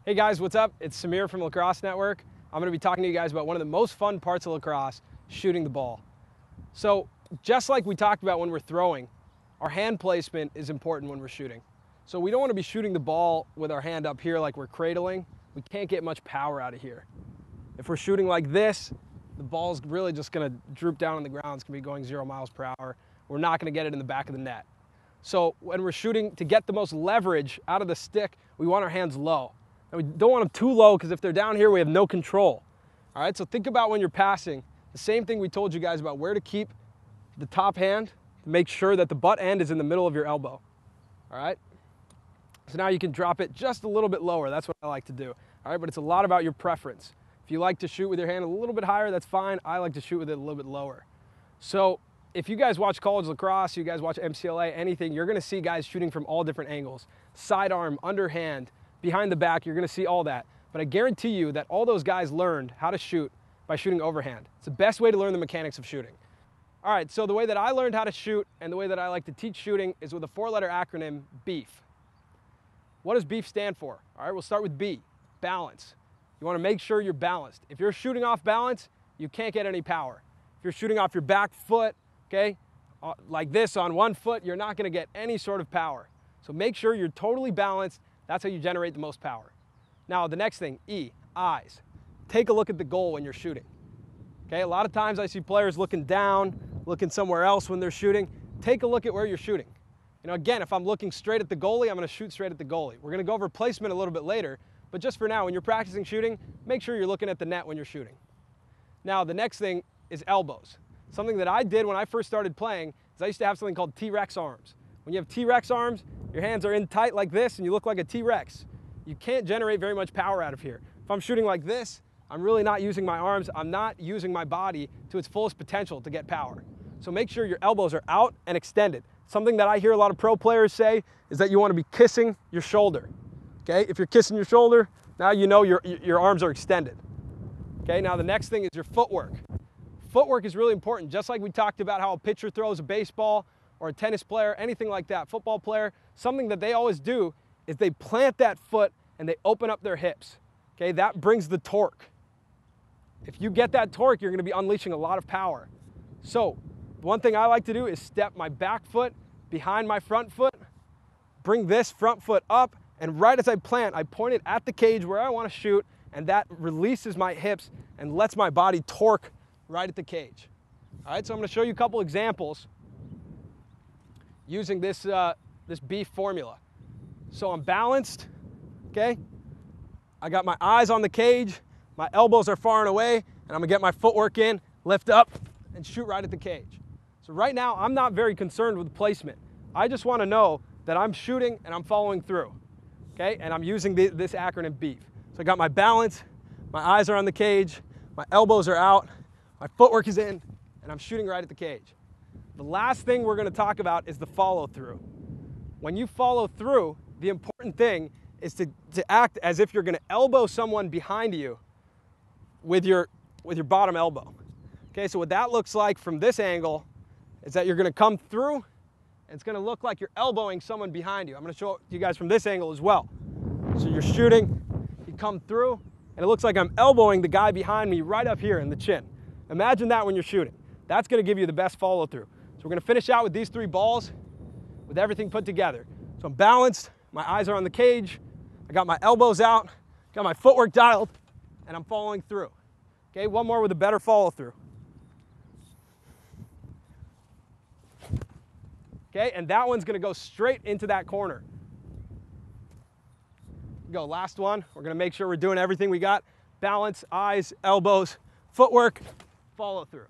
Hey guys, what's up? It's Samir from Lacrosse Network. I'm going to be talking to you guys about one of the most fun parts of lacrosse, shooting the ball. So just like we talked about when we're throwing, our hand placement is important when we're shooting. So we don't want to be shooting the ball with our hand up here like we're cradling. We can't get much power out of here. If we're shooting like this, the ball's really just going to droop down on the ground. It's going to be going 0 miles per hour. We're not going to get it in the back of the net. So when we're shooting, to get the most leverage out of the stick, we want our hands low. And we don't want them too low because if they're down here, we have no control. All right, so think about when you're passing, the same thing we told you guys about where to keep the top hand to make sure that the butt end is in the middle of your elbow. All right, so now you can drop it just a little bit lower. That's what I like to do. All right, but it's a lot about your preference. If you like to shoot with your hand a little bit higher, that's fine. I like to shoot with it a little bit lower. So if you guys watch college lacrosse, you guys watch MCLA, anything, you're going to see guys shooting from all different angles. Sidearm, underhand, behind the back, you're going to see all that. But I guarantee you that all those guys learned how to shoot by shooting overhand. It's the best way to learn the mechanics of shooting. All right, so the way that I learned how to shoot and the way that I like to teach shooting is with a 4-letter acronym, BEEF. What does BEEF stand for? All right, we'll start with B, balance. You want to make sure you're balanced. If you're shooting off balance, you can't get any power. If you're shooting off your back foot, okay, like this on one foot, you're not going to get any sort of power. So make sure you're totally balanced. That's how you generate the most power. Now, the next thing, E, eyes. Take a look at the goal when you're shooting. Okay, a lot of times I see players looking down, looking somewhere else when they're shooting. Take a look at where you're shooting. You know, again, if I'm looking straight at the goalie, I'm going to shoot straight at the goalie. We're going to go over placement a little bit later, but just for now, when you're practicing shooting, make sure you're looking at the net when you're shooting. Now, the next thing is elbows. Something that I did when I first started playing is I used to have something called T-Rex arms. When you have T-Rex arms, your hands are in tight like this and you look like a T-Rex. You can't generate very much power out of here. If I'm shooting like this, I'm really not using my arms. I'm not using my body to its fullest potential to get power. So make sure your elbows are out and extended. Something that I hear a lot of pro players say is that you want to be kissing your shoulder. Okay, if you're kissing your shoulder, now you know your arms are extended. Okay, now the next thing is your footwork. Footwork is really important. Just like we talked about how a pitcher throws a baseball or a tennis player, anything like that, football player, something that they always do is they plant that foot and they open up their hips. Okay, that brings the torque. If you get that torque, you're going to be unleashing a lot of power. So one thing I like to do is step my back foot behind my front foot, bring this front foot up, and right as I plant, I point it at the cage where I want to shoot, and that releases my hips and lets my body torque right at the cage. All right, so I'm going to show you a couple examples using this BEEF formula. So I'm balanced, okay? I got my eyes on the cage, my elbows are far and away, and I'm gonna get my footwork in, lift up, and shoot right at the cage. So right now, I'm not very concerned with placement. I just wanna know that I'm shooting and I'm following through, okay? And I'm using this acronym BEEF. So I got my balance, my eyes are on the cage, my elbows are out, my footwork is in, and I'm shooting right at the cage. The last thing we're going to talk about is the follow through. When you follow through, the important thing is to act as if you're going to elbow someone behind you with your bottom elbow. Okay, so what that looks like from this angle is that you're going to come through, and it's going to look like you're elbowing someone behind you. I'm going to show you guys from this angle as well. So you're shooting, you come through, and it looks like I'm elbowing the guy behind me right up here in the chin. Imagine that when you're shooting. That's going to give you the best follow through. So we're going to finish out with these 3 balls with everything put together. So I'm balanced, my eyes are on the cage, I got my elbows out, got my footwork dialed, and I'm following through. Okay, one more with a better follow through. Okay, and that one's going to go straight into that corner. Go, last one. We're going to make sure we're doing everything we got. Balance, eyes, elbows, footwork, follow through.